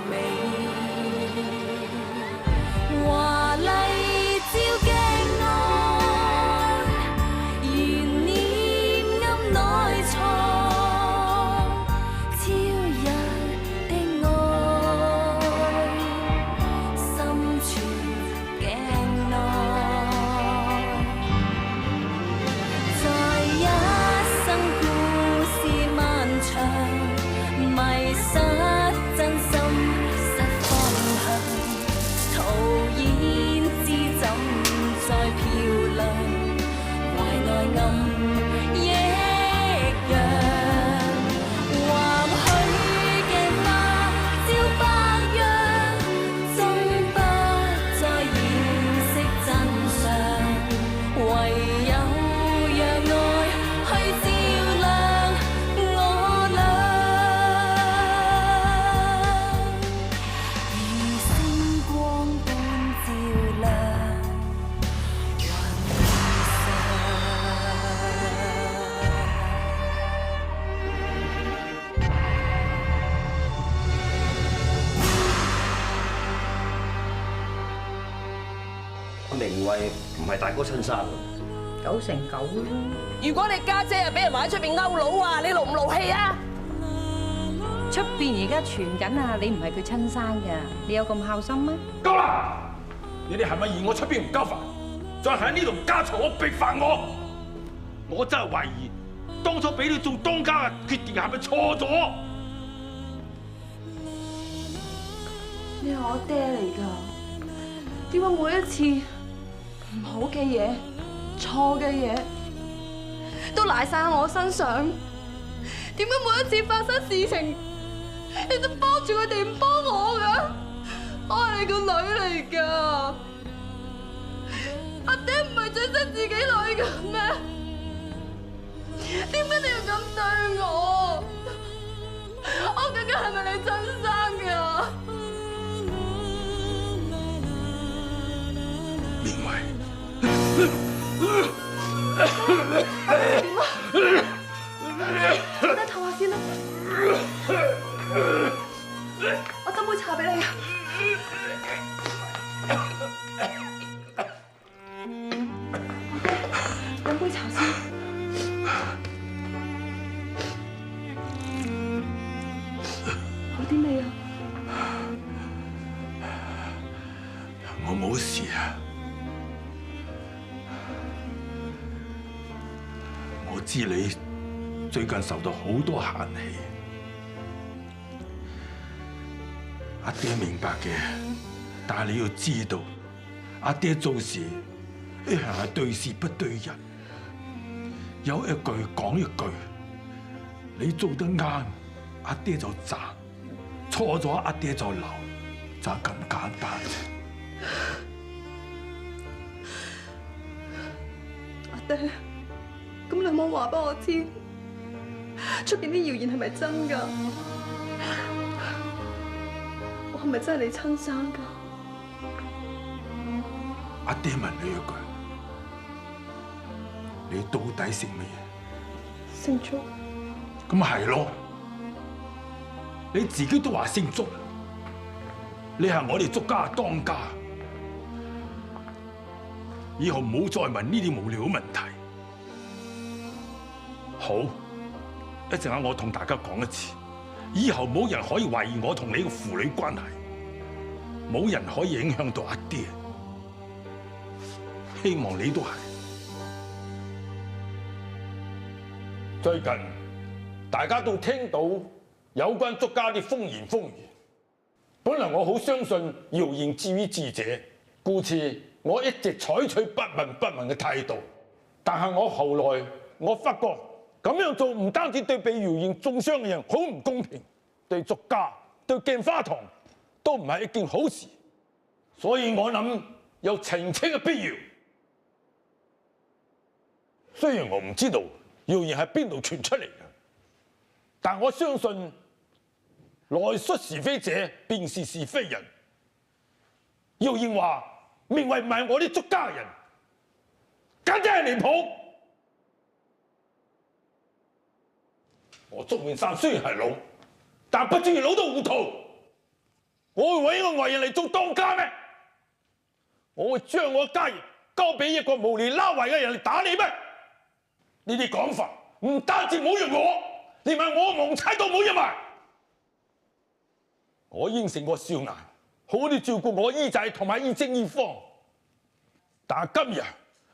美，華麗照鏡內，懸念暗內藏，超人的愛，深處鏡內，在一生故事漫長，迷失真心失方向，徒然知怎再漂亮，懷內暗抑揚，或許鏡花照白羊，終不再掩飾真相，唯有讓愛去照亮我倆，如星光般照亮雲上。明慧唔係大哥親生㗎。 9成9咯。如果你家姐啊俾人話喺出邊勾佬啊，你勞唔勞氣啊？出邊而家傳緊啊，你唔係佢親生㗎，你有咁孝心咩？夠啦！你哋係咪嫌我出邊唔交飯，再喺呢度加嘈我逼煩我？我真係懷疑當初俾你做當家嘅決定係咪錯咗？你係我爹嚟㗎，點解每一次唔好嘅嘢、錯嘅嘢都賴晒喺我身上？點解每一次發生事情，你都幫住佢哋唔幫我㗎？我係你個女嚟㗎，阿爹唔係最憎自己女㗎咩？點解你要咁對我？我究竟係咪你親生㗎？明慧，我得唞下先啦，我斟杯茶俾你啊。飲杯茶先。好啲未啊？我冇事啊。我知你最近受到好多閒氣，阿爹明白嘅，但係你要知道，阿爹做事一向係對事不對人，有一句講一句，你做得啱，阿爹就讚；錯咗，阿爹就鬧，就係咁簡單啫。阿爹。咁你有冇話俾我知，出邊啲謠言係咪真㗎？我係咪真係你親生㗎？阿爹問你一句，你到底姓乜嘢？姓祝。咁係咯，你自己都話姓祝，你係我哋祝家嘅當家，以後唔好再問呢啲無聊嘅問題。好，一陣間我同大家講一次，以後冇人可以懷疑我同你嘅父女關係，冇人可以影響到阿爹。希望你都係。最近大家都聽到有關祝家啲風言風語，本來我好相信謠言至於智者，故此我一直採取不聞不問嘅態度。但係我後來我發覺，咁樣做唔單止對被謠言中傷嘅人好唔公平，對祝家、對鏡花堂都唔係一件好事，所以我諗有澄清嘅必要。雖然我唔知道謠言係邊度傳出嚟嘅，但我相信來述是非者便是是非人。謠言話明慧唔係我啲祝家人，簡直係離譜。我祝面山雖然係老，但不至於老到糊塗。我會揾一個外人嚟做當家咩？我會將我家業交俾一個無理拉壞嘅人嚟打理咩？呢啲講法唔單止侮辱我，連埋我亡妻都侮辱埋。我應承過少顏，好啲照顧我姨仔同埋姨正姨方，但係今日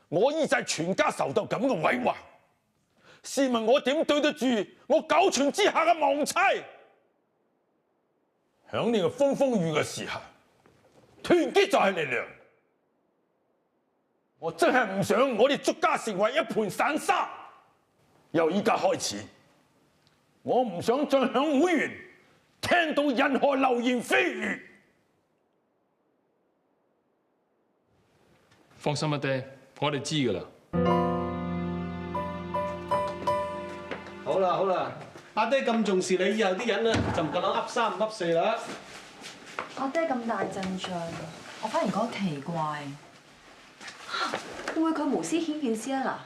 我姨仔全家受到咁嘅毀壞，試問我點對得住我九泉之下嘅亡妻？響呢個風風雨嘅時候，團結就係力量。我真係唔想我哋祝家成為一盤散沙。由依家開始，我唔想再響會員聽到任何流言蜚語。放心啊，爹，我哋知㗎啦。好啦好啦，阿爹咁重視你，以後啲人啊就唔夠膽噏三唔噏四啦。阿爹咁大陣仗，我反而覺得奇怪。會唔會佢無私顯見私啊？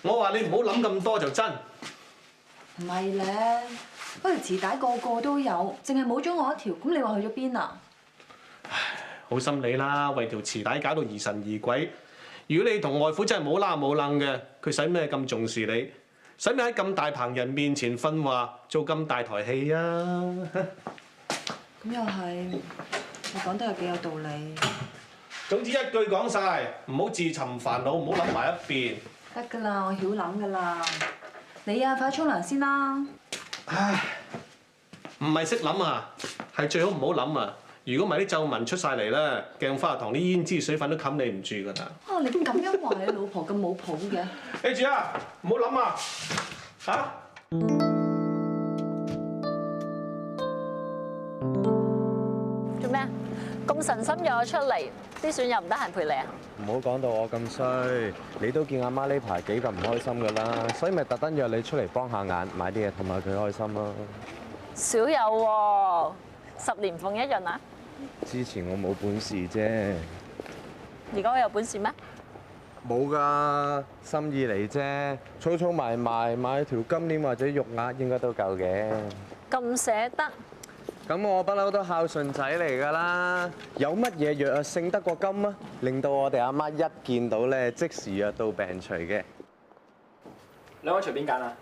我話你唔好諗咁多就真。唔係咧，嗰條臍帶個個都有，淨係冇咗我一條，咁你話去咗邊啊？好心你啦，為條臍帶搞到疑神疑鬼。如果你同外父真係冇啦冇楞嘅，佢使咩咁重視你？使咩喺咁大棚人面前訓話，做咁大台戲啊？咁又係，你講得又幾有道理。總之一句講晒，唔好自尋煩惱，唔好諗埋一邊。得㗎啦，我曉諗㗎啦。你啊，快沖涼先啦。唉，唔係識諗啊，係最好唔好諗啊！如果唔係啲皺紋出晒嚟咧，鏡花堂啲胭脂水粉都冚你唔住㗎啦。啊，你咁樣話你老婆咁冇譜嘅？記住啊，唔好諗啊！嚇！做咩啊？咁神心約我出嚟，啲孫又唔得閒陪你啊？唔好講到我咁衰，你都見阿媽呢排幾咁唔開心噶啦，所以咪特登約你出嚟幫下眼，買啲嘢氹下佢開心咯。少有喎，10年奉一潤啊！之前我冇本事啫，而家我有本事咩？冇㗎，心意嚟啫，儲儲埋埋買條金鏈或者玉鈪應該都夠嘅。咁捨得？咁我不嬲都孝順仔嚟㗎啦，有乜嘢藥啊勝得過金啊？令到我哋阿媽一見到咧，即時藥到病除嘅。兩位隨便揀啊！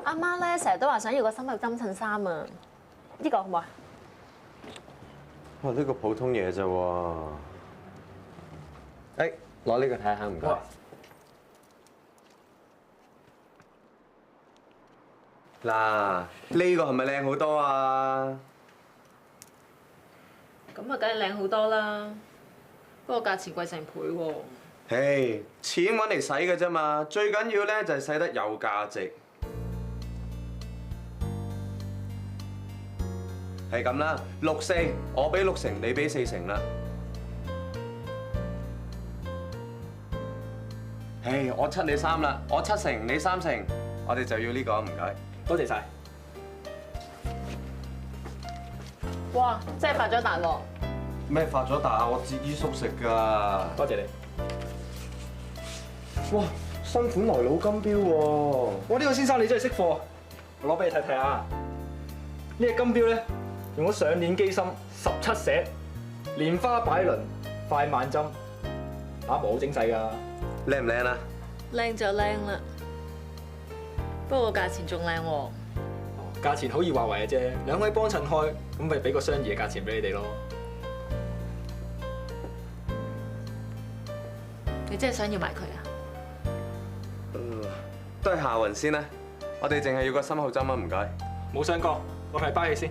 阿媽咧成日都話想要個深口針襯衫啊，呢個好唔好啊？哇！呢個普通嘢啫喎。誒，攞呢個睇下唔該。嗱，呢個係咪靚好多啊？咁啊，梗係靚好多啦，不過價錢貴成倍喎。嘿，錢揾嚟使嘅啫嘛，最緊要咧就係使得有價值。係咁啦，6-4，我俾6成，你俾4成啦。嘿，我7你3啦，我7成，你3成，我哋就要呢個，唔該。多謝晒。哇！真係發咗達喎！咩發咗達啊？我節衣縮食㗎。多謝你。哇！新款來佬金錶喎！哇！呢個先生你真係識貨，我攞俾你睇睇下。呢隻金錶咧，用咗上鏈機芯17石，蓮花擺輪，快慢針，打磨好精細㗎。靚唔靚啊？靚就靚啦，不過價錢仲靚喎。價錢好易話為嘅啫，兩位幫襯開，咁咪俾個相宜嘅價錢俾你哋咯。你真係想要埋佢啊？都係下雲先啦，我哋淨係要個心口針啊，唔該。冇相干，我係包起先。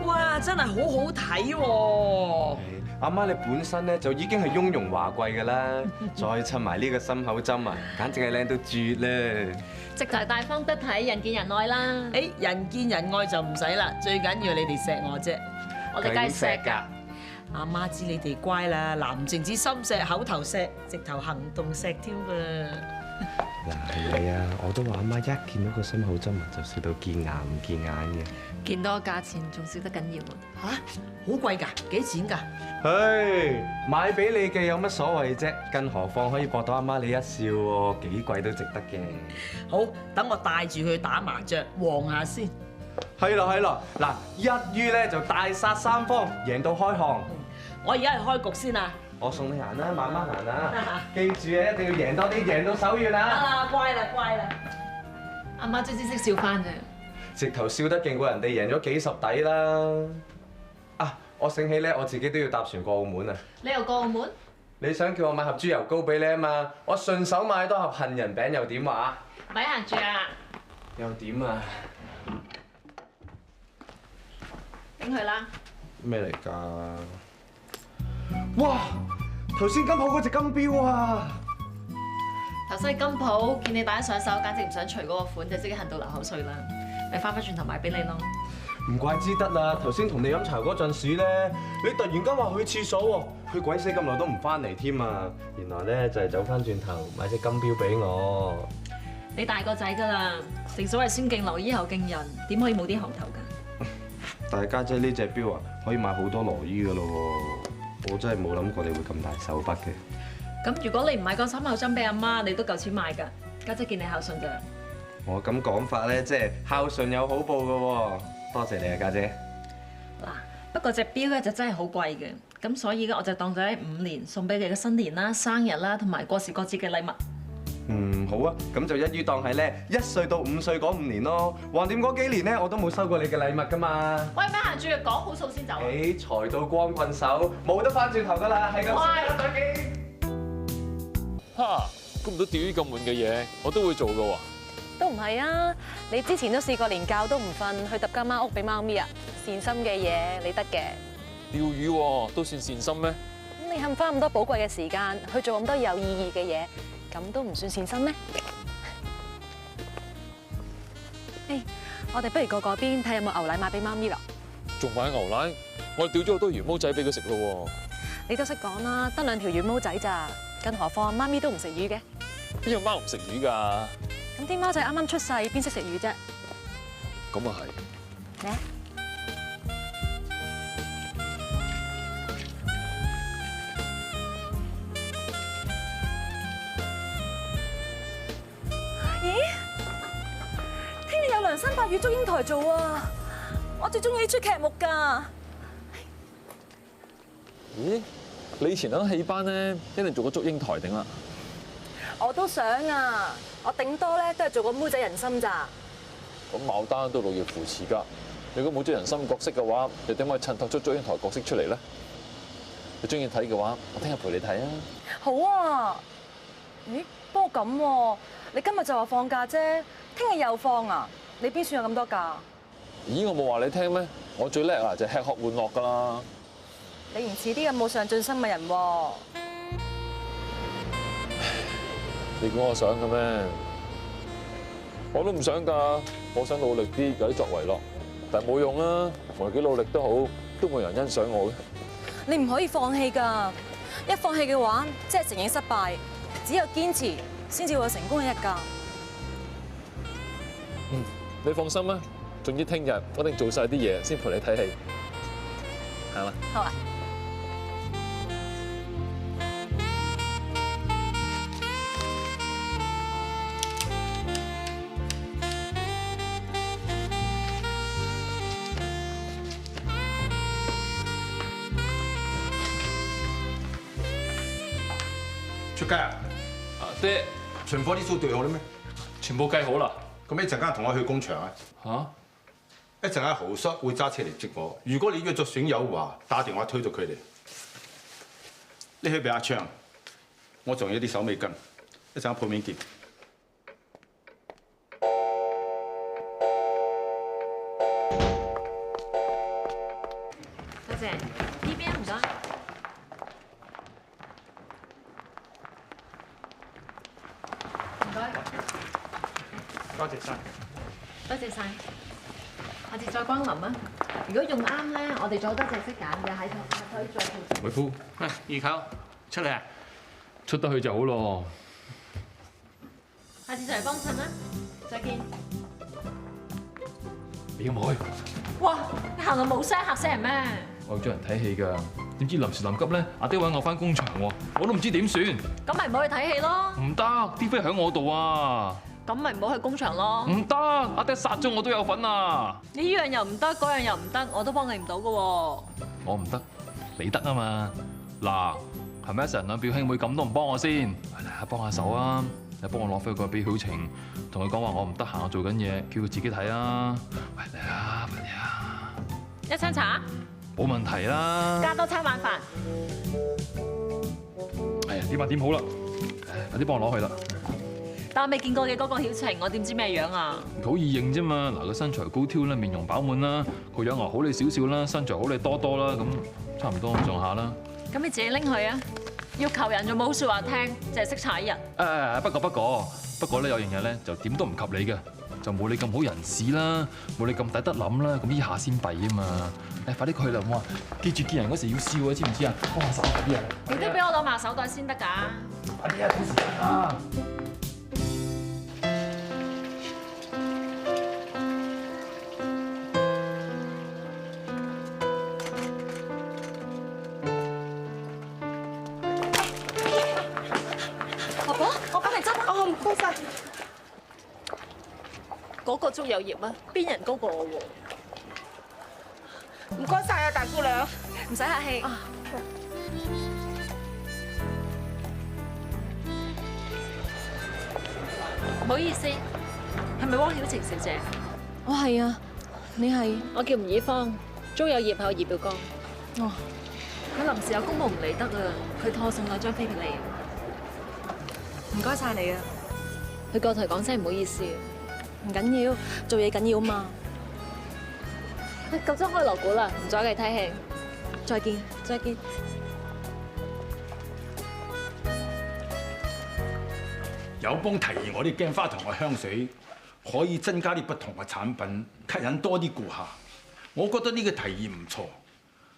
哇！真係好好睇喎！阿媽你本身咧就已經係雍容華貴㗎啦，再襯埋呢個心口針啊，簡直係靚到絕啦！直頭大方得體，人見人愛啦。誒，人見人愛就唔使啦，最緊要你哋錫我啫。我哋梗係錫㗎。阿媽知你哋乖啦，嗱唔淨止心錫口頭錫，直頭行動錫添噃。嗱係你啊，我都話阿媽一見到個心口針就笑到見牙唔見眼嘅。見到個價錢仲笑得緊要啊！嚇，好貴㗎，幾錢㗎？唉，買俾你嘅有乜所謂啫？更何況可以博到阿媽你一笑喎，幾貴都值得嘅。好，等我帶住佢打麻雀，旺下先。係咯，嗱，一於咧就大殺三方，贏到開行。我而家係開局先啊！我送你行啦，慢慢行啦。記住啊，一定要贏多啲，贏到手軟啊！啊，乖啦，乖啦。阿媽最先識笑翻啫。直頭笑得勁過人哋贏咗幾十底啦！啊，我醒起咧，我自己都要搭船過澳門啊！你又過澳門？你想叫我買盒豬油膏俾你啊嘛？我順手買多盒杏仁餅又點話？咪行住啊！又點啊？頂佢啦！咩嚟㗎？哇！頭先金鋪嗰隻金錶啊！頭先金鋪見你戴上手，簡直唔想除嗰個款，就即刻恨到流口水啦！咪翻返轉頭買俾你咯。唔怪之得啦！頭先同你飲茶嗰陣時咧，你突然間話去廁所喎，去鬼死咁耐都唔翻嚟添啊！原來咧就係走翻轉頭買隻金錶俾我。你大個仔㗎啦，正所謂先敬羅衣後敬人，點可以冇啲行頭㗎？但係家姐呢隻錶啊，可以買好多羅衣㗎咯喎！我真係冇諗過你會咁大手筆嘅。咁如果你唔買個心口針俾阿媽，你都夠錢買㗎。家姐見你孝順㗎。我咁講法咧，即係孝順有好報㗎喎。多謝你啊，家姐。嗱，不過隻錶咧就真係好貴嘅，咁所以咧我就當咗喺5年送俾你嘅新年啦、生日啦，同埋過時過節嘅禮物。好啊，咁就一於當係咧1歲到5歲嗰5年咯。橫掂嗰幾年咧，我都冇收過你嘅禮物㗎嘛。喂，咪行住，講好數先走。誒，財到光棍手，冇得翻轉頭㗎啦，係咁先啦，再見。哈！估唔到釣魚咁悶嘅嘢，我都會做㗎喎。都唔係啊！你之前都試過連覺都唔瞓，去揼間貓屋俾貓咪啊！善心嘅嘢你得嘅。釣魚喎，都算善心咩？咁你慳翻咁多寶貴嘅時間去做咁多有意義嘅嘢，咁都唔算善心咩？誒，我哋不如過嗰邊睇有冇牛奶買俾貓咪啦。仲買牛奶？我哋釣咗好多魚毛仔俾佢食咯喎。你都識講啦，得2條魚毛仔咋？更何況媽咪都唔食魚嘅。邊有貓唔食魚㗎？咁啲貓仔啱啱出世，邊識食魚啫？咁啊係。咩？咦？聽日有梁山伯與祝英台做啊！我最中意呢出劇目㗎。咦？你以前喺戲班咧，一定做過祝英台頂啦。我都想啊！我頂多咧都係做個妹仔人心咋。咁牡丹都老弱扶持㗎。如果冇咗人心角色嘅話，又點可以襯托出祝英台角色出嚟咧？你中意睇嘅話，我聽日陪你睇啊！好啊！咦？不過咁喎，你今日就話放假啫，聽日又放啊？你邊算有咁多假？咦？我冇話你聽咩？我最叻啊，就係吃喝玩樂㗎啦。你唔似啲咁冇上進心嘅人喎。你估我想嘅咩？我都唔想㗎，我想努力啲，有啲作為咯。但係冇用啊，無論幾努力都好，都冇人欣賞我嘅。你唔可以放棄㗎，一放棄嘅話，即係承認失敗。只有堅持，先至會有成功嘅一架。你放心啦，總之聽日我一定做晒啲嘢先陪你睇戲，係嘛？好啊。出街啊！爹，存貨啲數對好啦咩？全部計好啦。咁一陣間同我去工場啊！嚇！一陣間豪叔會揸車嚟接我。如果你約咗損友話，打電話推咗佢哋。你去俾阿昌，我仲有啲手尾跟，一陣間鋪面見。多謝，呢邊唔該。唔該。多謝晒。多謝晒。下次再光臨啊！如果用啱咧，我哋仲有多隻色揀嘅，喺度可以再調。偉夫，二舅出嚟啊！出得去就好咯。下次就嚟幫襯啦，再見。表妹，哇！你行到冇聲嚇死人咩？我約咗人睇戲㗎，點知臨時臨急咧，阿爹揾我翻工場喎，我都唔知點算。咁咪唔好去睇戲咯。唔得，啲飛喺我度啊！咁咪唔好去工場咯。唔得，阿爹殺咗我都有份啊！你呢樣又唔得，嗰樣又唔得，我都幫你唔到㗎喎。我唔得，你得啊嘛！嗱，係咪一成兩表兄妹咁都唔幫我先？嚟啊，幫下手啊！你幫我攞飛過去俾曉晴，同佢講話我唔得閒，我做緊嘢，叫佢自己睇啊！喂，嚟啊，快啲啊！一餐茶，冇問題啦。加多餐晚飯。係啊，點啊點好啦，快啲幫我攞去啦。但我未見過嘅嗰個曉晴，我點知咩樣啊？好易認啫嘛！嗱，個身材高挑啦，面容飽滿啦，個樣又好你少少啦，身材好你多多啦，咁差唔多咁上下啦。咁你自己拎去啊！要求人仲冇説話聽，淨係識踩人。不過咧有樣嘢咧就點都唔及你嘅，就冇你咁好人事啦，冇你咁抵得諗啦，咁呢下先弊啊嘛！快啲去啦，好啊！記住見人嗰時要笑啊，知唔知啊？幫下手快啲啊！你都俾我攞埋手袋先得㗎。快啲啊！冇時間啊！嗰個粥有葉啊，邊人高過我喎？唔該晒啊，大姑娘，唔使客氣。唔好意思，係咪汪曉晴小姐？我係啊，你係？我叫吳以芳，粥有葉係我二表哥。哦，佢臨時有公務唔嚟得啊，佢託我送兩張飛俾你。唔該晒你啊！佢過台講聲唔好意思。唔緊要，做嘢緊要嘛。夠鐘開鑼鼓啦，唔阻你睇戲。再見，再見。友邦提議我啲鏡花糖嘅香水可以增加啲不同嘅產品，吸引多啲顧客。我覺得呢個提議唔錯，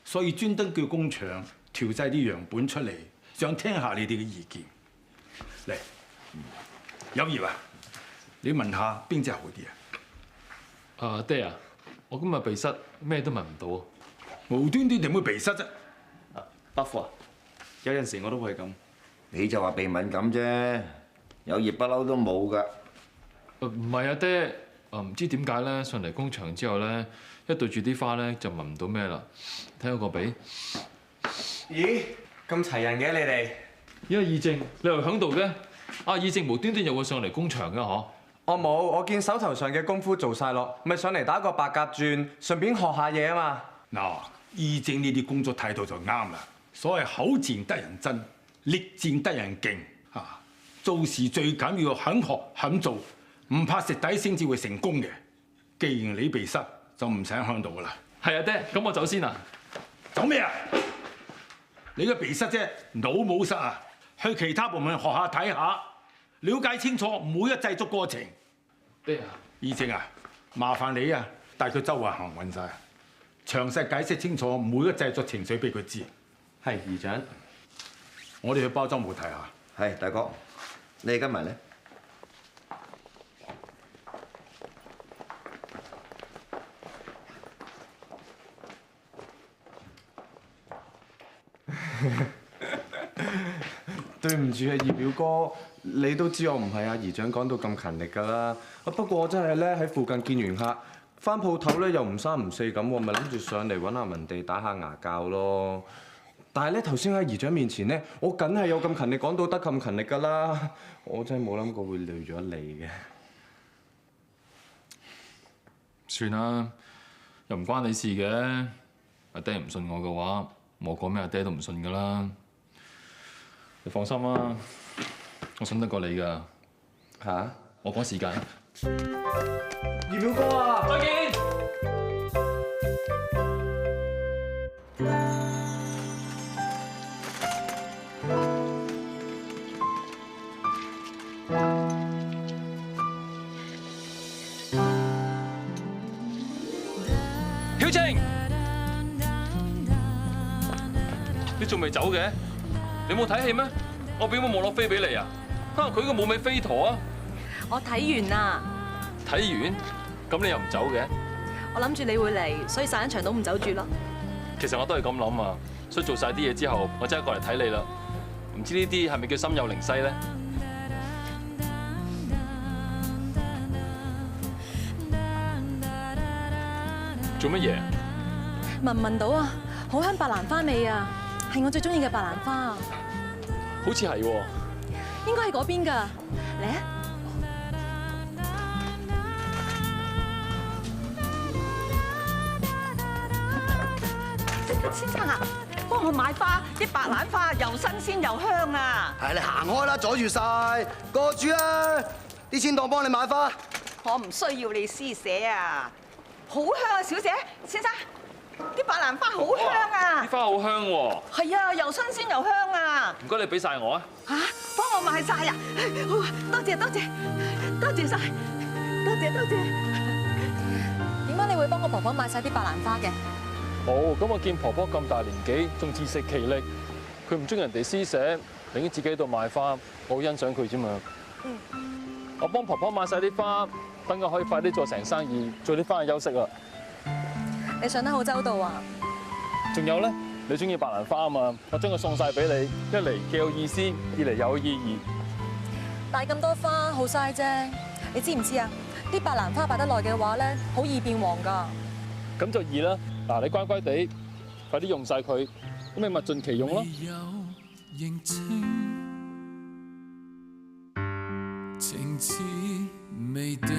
所以專登叫工廠調製啲樣本出嚟，想聽下你哋嘅意見。嚟，有業啊！你問下邊隻好啲啊？爹啊，我今日鼻塞，咩都聞唔到啊！無端端點會鼻塞啫？伯父啊，有陣時我都會咁。你就話鼻敏感啫，有葉不嬲都冇㗎。唔係啊，爹，唔知點解咧，上嚟工場之後咧，一對住啲花咧就聞唔到咩啦。睇我個鼻。咦？咁齊人嘅你哋？因為義正，你又喺度嘅？義正無端端又會上嚟工場嘅嗬？我冇，我見手頭上嘅功夫做晒咯，咪上嚟打個白鴿轉，順便學下嘢啊嘛。嗱，義正呢啲工作態度就啱啦。所謂口賤得人憎，力賤得人勁嚇。做事最緊要肯學肯做，唔怕蝕底先至會成功嘅。既然你鼻塞，就唔使喺度噶啦。係啊，爹，咁我走先啦。走咩啊？你個鼻塞啫，腦冇塞啊！去其他部門學下睇下，了解清楚每一製作過程。爹啊，義正啊，麻煩你啊，帶佢周圍行勻晒，詳細解釋清楚每一製作程序俾佢知。係，姨長，我哋去包裝部睇下。係，大哥，你哋跟埋咧。對唔住啊，二表哥，你都知我唔係阿姨長講到咁勤力㗎啦。不過我真係咧喺附近見完客，翻鋪頭咧又唔三唔四咁，我咪諗住上嚟揾阿文地打下牙骹咯。但係咧頭先喺姨長面前咧，我梗係有咁勤力講到得咁勤力㗎啦。我真係冇諗過會累咗你嘅。算啦，又唔關你事嘅。阿爹唔信我嘅話，我講咩阿爹都唔信㗎啦。你放心啦，我信得過你㗎。嚇？我趕時間。二表哥啊！再見。曉晴，你仲未走嘅？你冇睇戲咩？我表妹冇攞飛俾你啊！佢個冇尾飛陀啊！我睇完啦。睇完，咁你又唔走嘅？我諗住你會嚟，所以散一場都唔走住咯。其實我都係咁諗啊，所以做晒啲嘢之後，我真係過嚟睇你啦。唔知呢啲係咪叫心有靈犀咧？做乜嘢？聞唔聞到啊？好香白蘭花味啊，係我最中意嘅白蘭花啊！好似係喎，應該係嗰邊㗎。嚟啊！先生啊，幫我買花，啲白蘭花又新鮮又香啊！係你行開啦，阻住晒，過住啦！啲錢當幫你買花。我唔需要你施捨啊！好香啊，小姐，先生，啲白蘭花好香啊！啲花好香喎。係啊，又新鮮又香啊！唔該，你俾晒我啊！嚇，幫我買晒啊！好啊，多謝多謝，多謝晒，多謝多謝。點解你會幫我婆婆買晒啲白蘭花嘅？哦，咁我見婆婆咁大年紀，仲自食其力，佢唔中意人哋施捨，寧願自己喺度買花，我好欣賞佢啫嘛。我幫婆婆買晒啲花，等我可以快啲做成生意，早啲翻去休息啊。你想得好周到啊！仲有咧，你中意白蘭花啊嘛，我將佢送晒俾你，一嚟既有意思，二嚟有意義。帶咁多花好嘥啫，你知唔知啊？啲白蘭花擺得耐嘅話咧，好易變黃㗎。咁就易啦。嗱，你乖乖地，快啲用晒佢，咁你物盡其用咯。情似未定，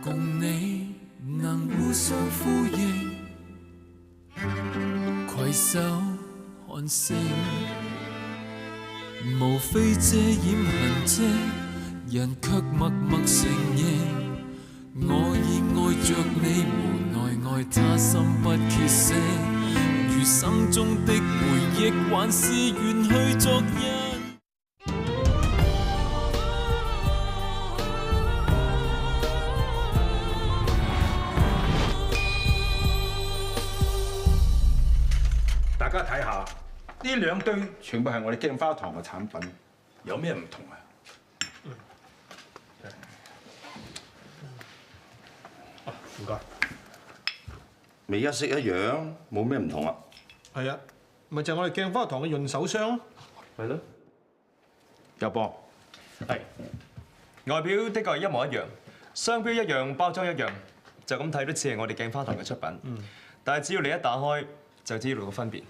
共你能互相呼應，攜手看星，無非遮掩痕跡，人卻默默承認。我已愛着你，無奈愛他心不歇息，餘生中的回憶還是遠去昨日。大家睇下，呢兩堆全部係我哋鏡花堂嘅產品，有咩唔同啊？唔該。咪一式一樣，冇咩唔同啊。係啊，咪就係我哋鏡花堂嘅潤手霜。係咯。有幫。係。外表的確係一模一樣，商標一樣，包裝一樣，就咁睇都似係我哋鏡花堂嘅出品。但係只要你一打開，就知道個分別。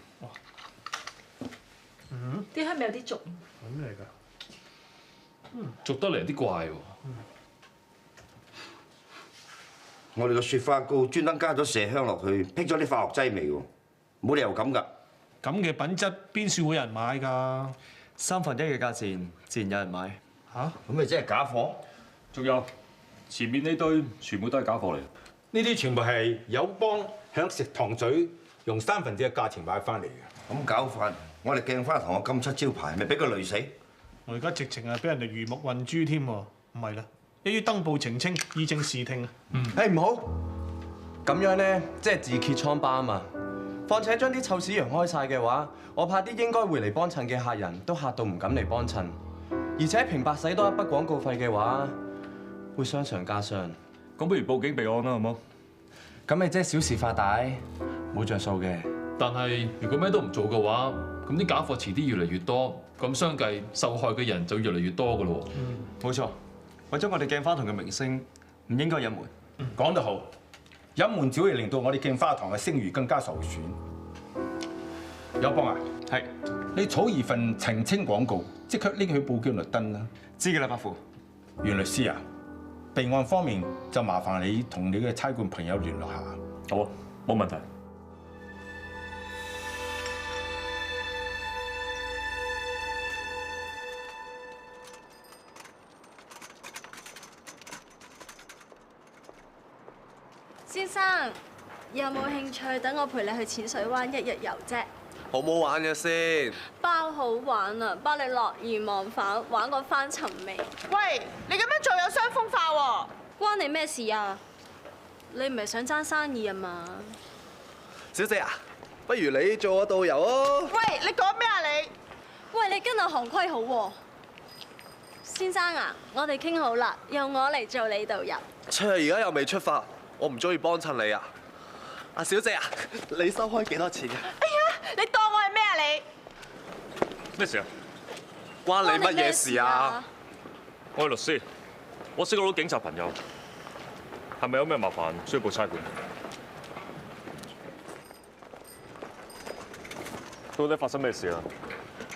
啲香味有啲俗。係咩嚟㗎？俗得嚟有啲怪喎。我哋個雪花膏專登加咗麝香落去，辟咗啲化學劑味喎，冇理由咁㗎。咁嘅品質邊處會有人買㗎1/3嘅價錢，自然有人買。嚇？咁咪即係假貨？仲有前面呢堆全部都係假貨嚟。呢啲全部係友邦響食糖水用1/3嘅價錢買翻嚟嘅。咁搞法，我哋鏡花堂嘅金漆招牌，咪俾佢累死？我而家直情係俾人哋魚目混珠添喎，唔係啦，一於登報澄清，以正視聽啊！誒唔好，咁樣咧即係自揭瘡疤啊嘛。況且將啲臭屎羊開晒嘅話，我怕啲應該會嚟幫襯嘅客人都嚇到唔敢嚟幫襯，而且平白使多一筆廣告費嘅話，會傷上加傷。咁不如報警備案啦，好冇？咁咪即係小事化大，冇着數嘅。但係如果咩都唔做嘅話，咁啲假貨遲啲越嚟越多，咁相繼受害嘅人就越嚟越多㗎咯。冇錯，為咗我哋鏡花堂嘅名聲，唔應該隱瞞。講得好，隱瞞只會令到我哋鏡花堂嘅聲譽更加受損。友邦啊，係你草擬份澄清廣告，即刻拎去報警律登啦。知嘅啦，伯父。袁律師啊，備案方面就麻煩你同你嘅差館朋友聯絡下。好啊，冇問題。先生，有冇興趣等我陪你去淺水灣一日遊啫？好唔好玩嘅先？包好玩啊！包你樂而忘返，玩個翻尋味。喂，你咁樣做有傷風化喎！關你咩事啊？你唔係想爭生意啊嘛？小姐啊，不如你做我導遊啊！喂，你講咩啊你？喂，你跟阿行規好喎。先生啊，我哋傾好啦，由我嚟做你導遊。切，而家又未出發，我唔中意幫襯你啊！阿小姐啊，你收開幾多錢㗎？哎呀，你當我係咩啊你？咩事啊？關你乜嘢事啊？我係律師，我識好多警察朋友，係咪有咩麻煩需要報差館？到底發生咩事啊？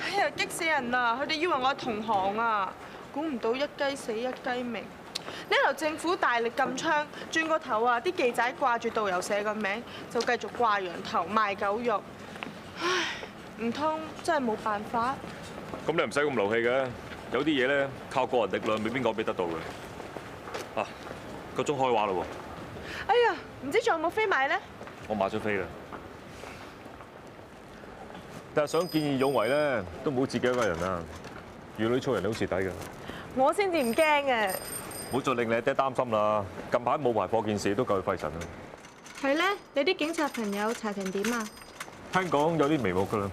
哎呀，激死人啦！佢哋以為我係同行啊，估唔到一雞死一雞鳴。呢頭政府大力禁槍，轉個頭啊，啲記者掛住導遊社個名，就繼續掛羊頭賣狗肉。唉，唔通真係冇辦法？咁你唔使咁勞氣嘅，有啲嘢咧靠個人力量未必講俾得到嘅。啊，個鐘開畫啦喎！哎呀，唔知仲有冇飛買咧？我買咗飛啦。但係想見義勇為咧，都唔好自己一個人啊！遇女粗人好蝕底㗎。我先至唔驚嘅。唔好再令你阿爹擔心啦！近排冇牌貨件事都夠佢費神啦。係咧，你啲警察朋友查成點啊？聽講有啲眉目㗎啦。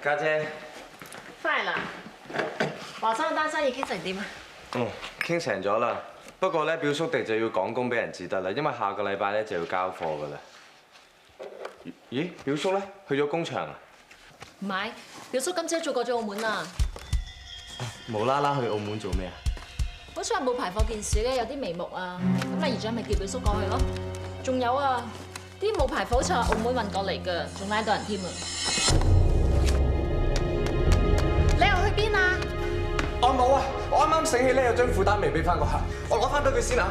家姐，翻嚟啦！華生單生意傾成點啊？傾成咗啦。不過咧，表叔哋就要趕工俾人至得啦，因為下個禮拜咧就要交貨㗎啦。咦，表叔咧去咗工場啊？唔係，表叔今朝早過咗澳門啦。無啦啦去澳門做咩啊？好似話冇排貨件事咧，有啲眉目啊。咁阿姨長咪叫表叔過去咯。仲有啊，啲冇牌貨好似話澳門運過嚟㗎，仲拉到人添啊！你又去邊啊？我冇啊！我啱啱醒起咧，有張負擔未俾翻個客，我攞翻俾佢先啊！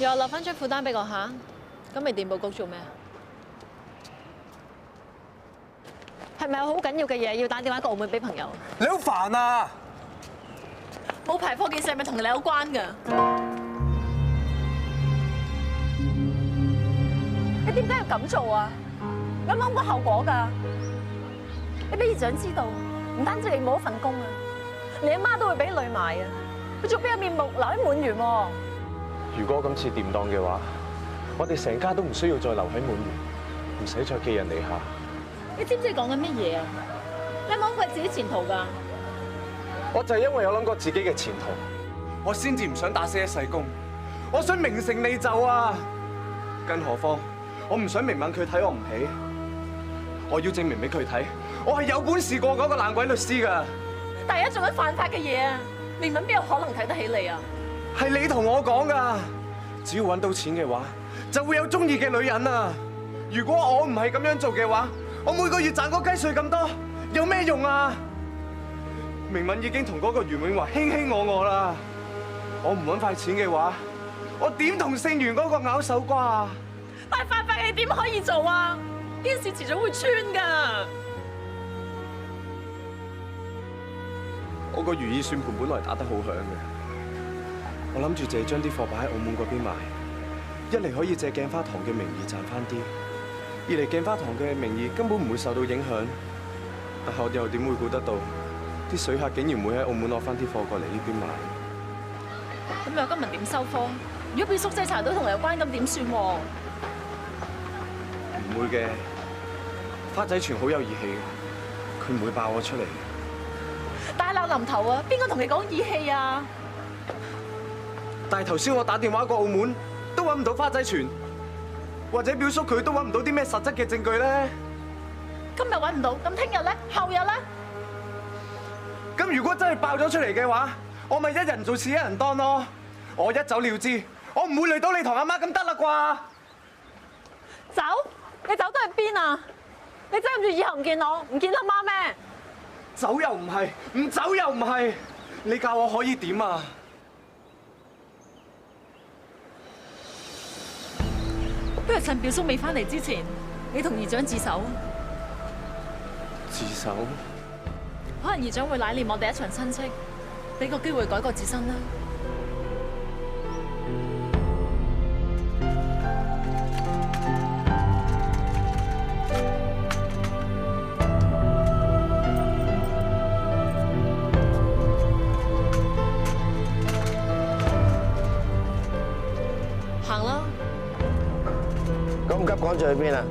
又留翻張負擔俾個客，咁咪電報局做咩啊？係咪有好緊要嘅嘢要打電話過澳門俾朋友？你好煩啊！冇牌貨件事係咪同你有關㗎？你點解要咁做啊？有冇諗過後果㗎？你俾姨丈知道，唔單止你冇一份工啊，你阿媽都會俾累埋啊！佢仲邊有面目留喺滿園喎？如果今次掂當嘅話，我哋成家都唔需要再留喺滿園，唔使再寄人籬下。你知唔知你講緊乜嘢啊？你有冇諗過自己前途㗎？我就係因為有諗過自己嘅前途，我先至唔想打死一世工，我想名成利就啊！更何況我唔想明敏佢睇我唔起，我要證明俾佢睇，我係有本事過嗰個爛鬼律師㗎。第一做緊犯法嘅嘢啊！明敏邊有可能睇得起你啊？係你同我講㗎，只要揾到錢嘅話，就會有中意嘅女人啊！如果我唔係咁樣做嘅話，我每個月賺個雞碎咁多，有咩用啊？明敏已經同嗰個袁永華卿卿我我啦，我唔揾塊錢嘅話，我點同姓袁嗰個咬手瓜啊？但係犯法嘅你點可以做啊？呢件事遲早會穿㗎。我個如意算盤本來打得好響嘅，我諗住借將啲貨擺喺澳門嗰邊賣，一嚟可以借鏡花堂嘅名義賺翻啲，二嚟鏡花堂嘅名義根本唔會受到影響。但係我又點會估得到，啲水客竟然會喺澳門攞翻啲貨過嚟呢邊賣？咁有今日點收科？如果俾叔仔查到同你有關，咁點算喎？唔會嘅，花仔全好有義氣嘅，佢唔會爆我出嚟。大難臨頭啊！邊個同你講義氣啊？但係頭先我打電話過澳門，都揾唔到花仔船，或者表叔佢都揾唔到啲咩實質嘅證據咧。今日揾唔到，咁聽日咧？後日咧？咁如果真係爆咗出嚟嘅話，我咪一人做事一人當咯。我一走了之，我唔會累到你同阿媽咁得啦啩？走？你走都去邊啊？你真係諗住以後唔見我，唔見阿媽咩？走又唔係，唔走又唔係，你教我可以點啊？不如趁表叔未翻嚟之前，你同姨丈自首。自首？可能姨丈會乃念我哋一場親戚，俾個機會改過自身啦。咁急趕住去邊啊？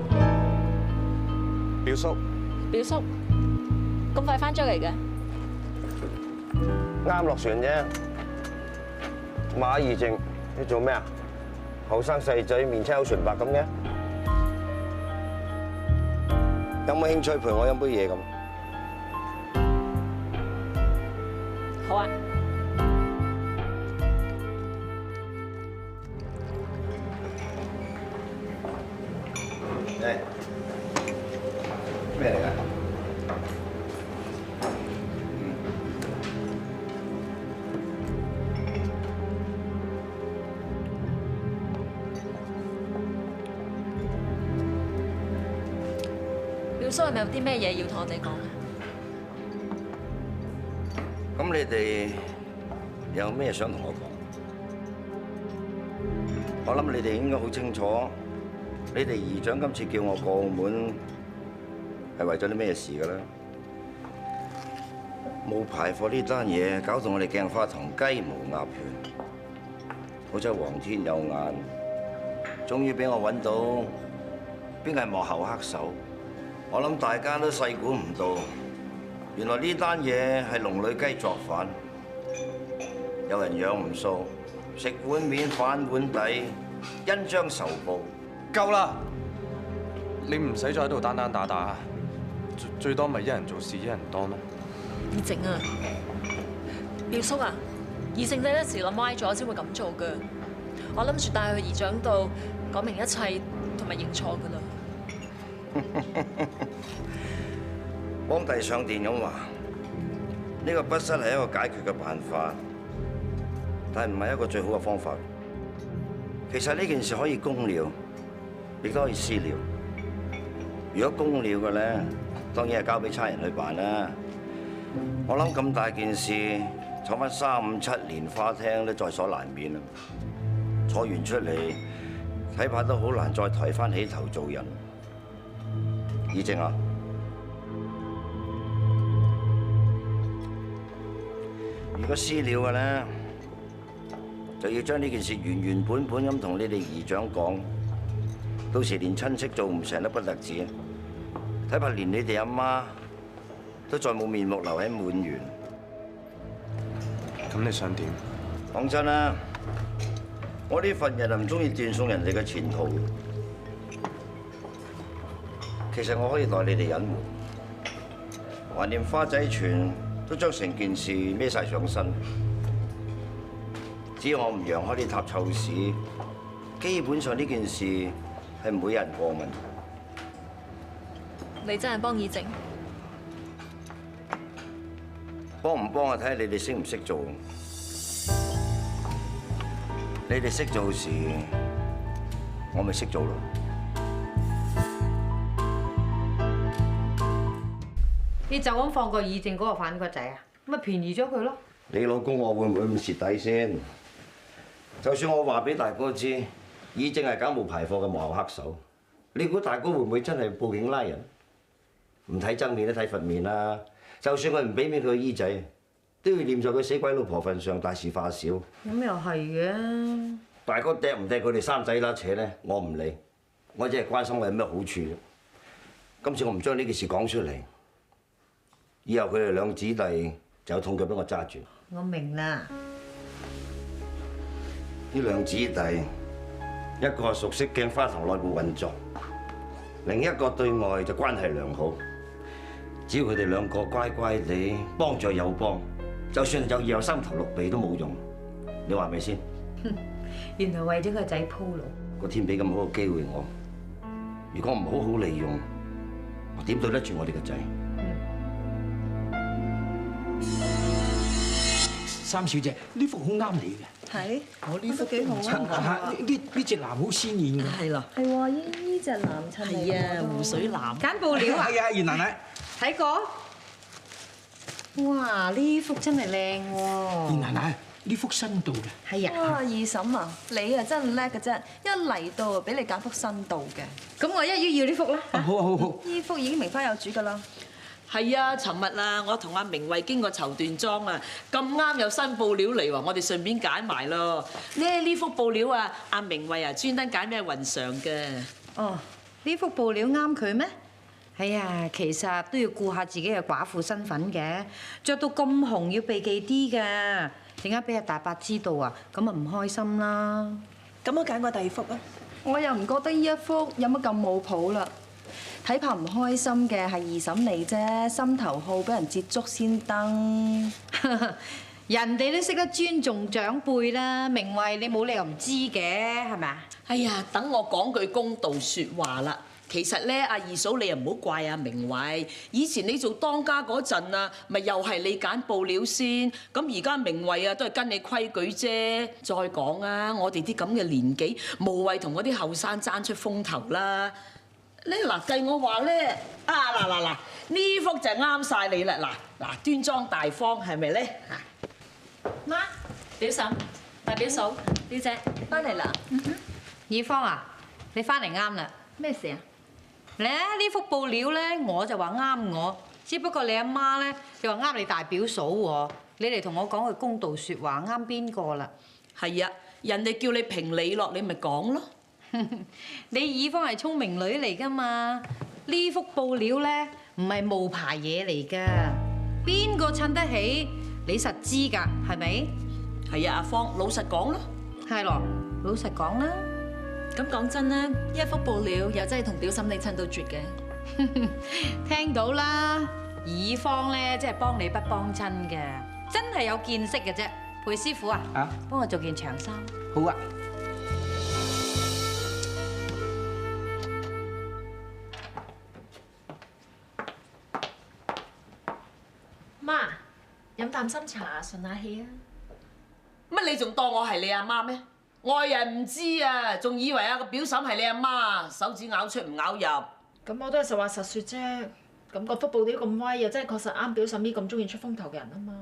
表叔，表叔，咁快翻咗嚟嘅？啱落船啫。馬義正，你做咩啊？後生細仔面青口唇白咁嘅，有冇興趣陪我飲杯嘢咁？好啊。誒，咩嚟㗎？表叔係咪有啲咩嘢要同我哋講啊？咁你哋有咩想同我講？我諗你哋應該好清楚，你哋姨丈今次叫我過澳門係為咗啲咩事㗎啦？冇排貨呢單嘢搞到我哋鏡花塘雞毛鴨血，好彩皇天有眼，終於俾我揾到邊個係幕後黑手。我諗大家都細估唔到，原來呢單嘢係龍女雞作反，有人養唔素，食碗面反碗底，恩將仇報。夠啦！你唔使再喺度單單打打，最多咪一人做事一人當咯。義正啊，表叔啊，義正仔一時諗歪咗先會咁做㗎。我諗住帶佢去姨丈度講明一切同埋認錯㗎啦。幫弟上電咁話，呢個不失係一個解決嘅辦法，但係唔係一個最好嘅方法。其實呢件事可以公了，亦都可以私了。如果公了嘅咧，當然係交俾差人去辦啦。我諗咁大件事，坐翻3、5、7年花廳都在所難免啦。坐完出嚟，睇怕都好難再抬翻起頭做人。義正啊，如果私了嘅咧，就要將呢件事原原本本咁同你哋姨丈講，到時連親戚做唔成都不特止，睇怕連你哋阿媽都再冇面目留喺滿園。咁你想點？講真啦，我呢份人就唔中意斷送人哋嘅前途。其實我可以代你哋隱瞞，橫掂花仔泉都將成件事孭晒上身。只要我唔揚開呢塔臭屎，基本上呢件事係唔會有人過問。你真係幫義正？幫唔幫啊？睇下你哋識唔識做。你哋識做事，我咪識做咯。你就咁放過義正嗰個反骨仔啊？咪便宜咗佢咯？你老公我會唔會咁蝕底先？就算我話俾大哥知，義正係搞冇牌貨嘅幕後黑手，你估大哥會唔會真係報警拉人？唔睇僧面都睇佛面啦！就算佢唔俾面佢個姨仔，都要念在佢死鬼老婆份上，大事化小。咁又係嘅。大哥掟唔掟佢哋三仔啦扯咧，我唔理，我只係關心我有咩好處啫。今次我唔將呢件事講出嚟，以後佢哋兩子弟就有痛腳俾我揸住。我明啦。呢兩子弟，一個熟悉鏡花塘內部運作，另一個對外就關係良好。只要佢哋兩個乖乖地幫助有幫，就算有二有三頭六臂都冇用。你話係咪先？原來為咗個仔鋪路。個天俾咁好嘅機會我，如果唔好好利用，我點對得住我哋個仔？三小姐，呢幅好啱你嘅。係，我呢幅幾好啊！呢隻藍好鮮豔嘅。係咯。係喎，呢隻藍襯你。係啊，湖水藍。揀布料啊！係啊，袁奶奶。睇過？哇！呢幅真係靚喎。袁奶奶，呢幅新到嘅。係啊。哇，二嬸啊，你啊真係叻嘅啫！一嚟到啊，俾你揀幅新到嘅。咁我一於要呢幅啦。好好好。呢幅已經名花有主㗎啦。係啊，尋日啊，我同阿明慧經過綢緞莊啊，咁啱有新布料嚟喎，我哋順便揀埋咯。呢幅布料啊，阿明慧啊專登揀咩雲裳嘅。哦，呢幅布料啱佢咩？哎呀，其實都要顧下自己嘅寡婦身份嘅，着到咁紅要避忌啲㗎，陣間俾阿大伯知道啊，咁啊唔開心啦。咁我揀個第二幅啊！我又唔覺得呢一幅有乜咁冇譜啦。睇怕唔開心嘅係二嬸你啫，心頭好俾人捷足先登。人哋都識得尊重長輩啦，明慧你冇理由唔知嘅，係咪啊？哎呀，等我講句公道説話啦。其實咧，阿二嫂你又唔好怪阿明慧。以前你做當家嗰陣啊，咪又係你揀布料先。咁而家明慧啊，都係跟你規矩啫。再講啊，我哋啲咁嘅年紀，無謂同嗰啲後生爭出風頭啦。咧嗱，計我話咧，嗱，呢幅就啱晒你啦。嗱，端莊大方係咪咧？媽，表嬸、大表嫂、表姐翻嚟啦。爾芳啊，你翻嚟啱啦。咩事啊？咧呢幅布料咧，我就話啱我，只不過你阿媽咧就話啱你大表嫂喎。你嚟同我講句公道説話，啱邊個啦？係啊，人哋叫你評理落，你咪講咯。你爾芳係聰明女嚟㗎嘛？呢幅布料咧唔係冒牌嘢嚟㗎，邊個襯得起？你實知㗎，係咪？係啊，阿芳，老實講咯。係咯，老實講啦。咁講真啦，呢一幅布料又真係同表嬸你襯到絕嘅。聽到啦，爾芳咧即係幫你不幫親嘅，真係有見識嘅啫。裴師傅啊，幫我做件長衫。好啊。媽，飲啖心茶順下氣啊！乜你仲當我係你阿媽咩？外人唔知啊，仲以為啊個表嬸係你阿媽，手指咬出唔咬入。咁我都係實話實説啫。咁個幅布料咁威，又真係確實啱表嬸呢咁中意出風頭嘅人啊嘛。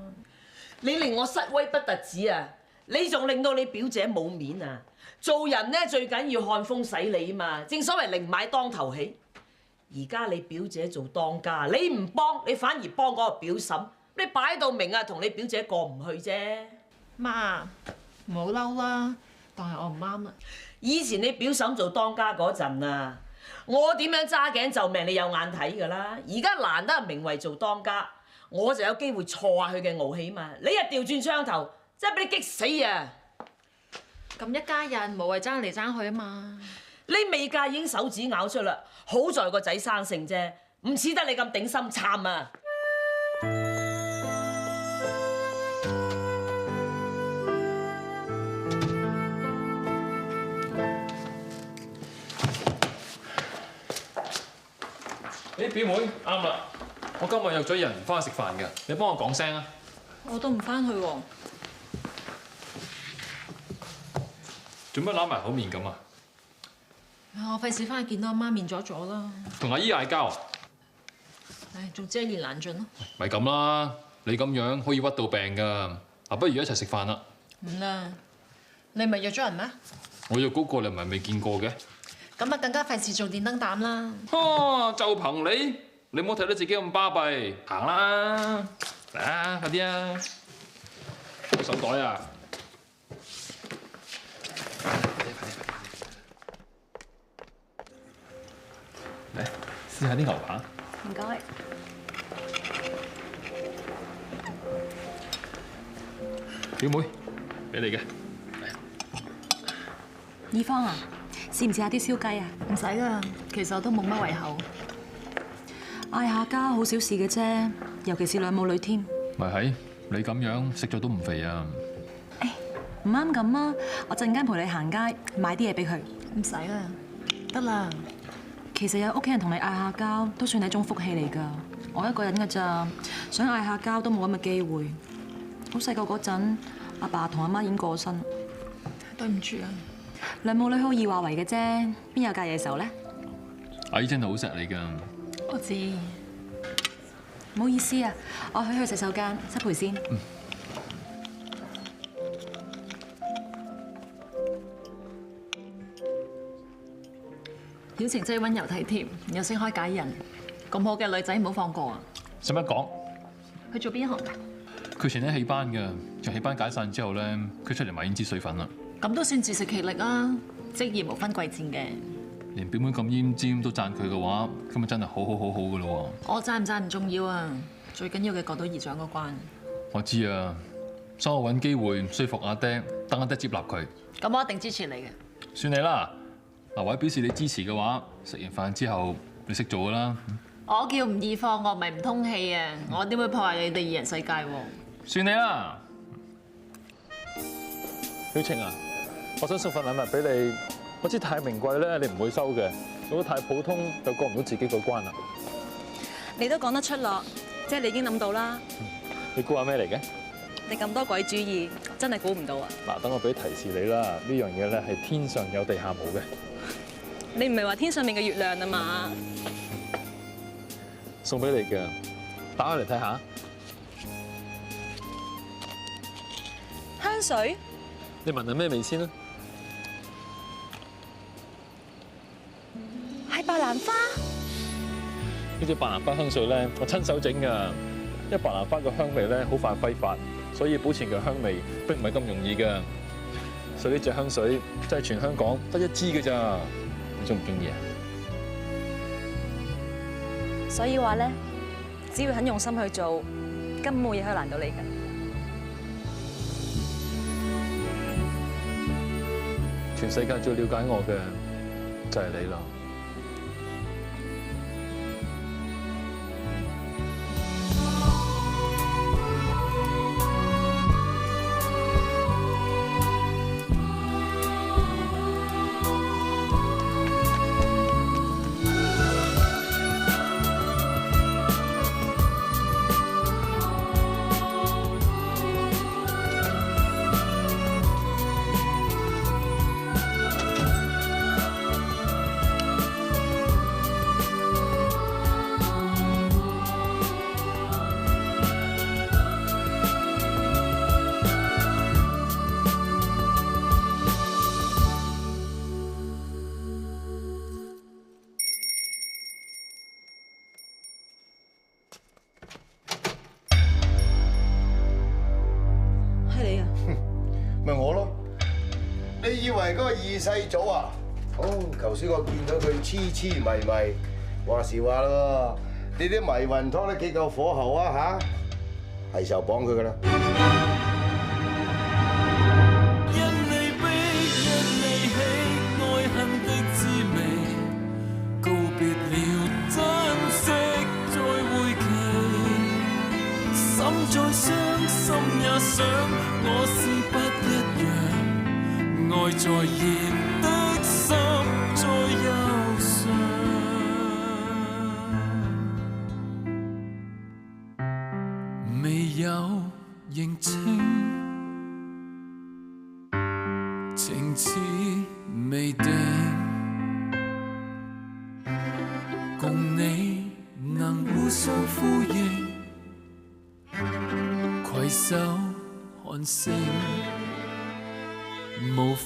你令我失威不特止啊，你仲令到你表姐冇面啊！做人咧最緊要看風使利啊嘛，正所謂寧買當頭起。而家你表姐做當家，你唔幫，你反而幫嗰個表嬸，你擺到明啊，同你表姐過唔去啫。媽，唔好嬲啦，當係我唔啱啦。以前你表嬸做當家嗰陣啊，我點樣揸頸就命，你有眼睇㗎啦。而家難得阿明慧做當家，我就有機會挫下佢嘅傲氣嘛。你一調轉槍頭，真係俾你激死啊！咁一家人無謂爭嚟爭去啊嘛。你未嫁已經手指咬出啦，好在個仔生性啫，唔似得你咁頂心杉啊！表妹啱啦，我今日約咗人翻去食飯㗎，你幫我講聲啊！我都唔翻去喎。做乜攬埋口面咁啊？我費事翻去見到阿媽面阻阻啦。同阿姨嗌交啊？唉，總之一言難盡咯。咪咁啦，你咁樣可以屈到病㗎。嗱，不如一齊食飯啦。唔啦，你咪約咗人咩？我約嗰個你唔係未見過嘅。咁啊，更加費事做電燈膽啦。就憑你唔好睇得自己咁巴閉，行啦，嚟啊，快啲啊！手袋啊！嚟試下啲牛扒。唔該。表妹，俾你嘅。爾芳啊，試唔試下啲燒雞啊？唔使啦，其實我都冇乜胃口。嗌下交好小事嘅啫，尤其是兩母女添。咪係，你咁樣食咗都唔肥啊！誒，唔啱咁啊！我陣間陪你行街，買啲嘢俾佢。唔使啦，得啦。其實有屋企人同你嗌下交，都算係一種福氣嚟㗎。我一個人㗎咋，想嗌下交都冇咁嘅機會。好細個嗰陣，阿爸同阿媽已經過身。對唔住啊！兩母女好易話為嘅啫，邊有隔夜仇咧？阿姨真係好錫你㗎。我知。唔好意思啊，我去洗手間，失陪先。表情真係溫柔體貼，又識開解人，咁好嘅女仔唔好放過啊！使乜講？佢做邊一行㗎？佢前年起班㗎，就起班解散之後咧，佢出嚟賣胭脂水粉啦。咁都算自食其力啊！職業無分貴賤嘅。連表妹咁奄尖都讚佢嘅話，咁咪真係好噶咯喎！我讚唔讚唔重要啊，最緊要嘅過到姨丈嗰關。我知啊，所以我揾機會說服阿爹，等阿爹接納佢。咁我一定支持你嘅。算你啦，嗱，為咗表示你支持嘅話，食完飯之後你識做噶啦。我叫吳義放，我唔係唔通氣啊！我點會破壞你哋二人世界喎？算你啦。曉晴啊，我想送份禮物俾你。我知太名貴咧，你唔會收嘅；如果太普通，就過唔到自己個關啦。你都講得出咯，即係你已經諗到啦。你估下咩嚟嘅？你咁多鬼主意，真係估唔到啊！嗱，等我俾提示你啦，呢樣嘢咧係天上有地下冇嘅。你唔係話天上面嘅月亮啊嘛？送俾你嘅，打開嚟睇下。香水？你聞下咩味先啦？係白蘭花。呢支白蘭花香水咧，我親手整㗎。因為白蘭花個香味咧好快揮發，所以保持佢香味並唔係咁容易㗎。所以呢隻香水真係全香港得一支㗎咋，你中唔中意啊？所以話咧，只要肯用心去做，根本冇嘢可以難到你㗎。全世界最了解我嘅就係你啦。咪我咯！你以為嗰個二世祖啊？頭先我見到佢痴痴迷迷，話時話咯，你啲迷魂湯都幾夠火候啊嚇！係時候綁佢噶啦！因你逼，因你喜，愛恨的滋味，告別了珍惜再會期，心再傷，心也想，我是不一樣，愛在燃的心再憂傷，未有認清，情似未定，共你能互相呼應，攜手看星，無非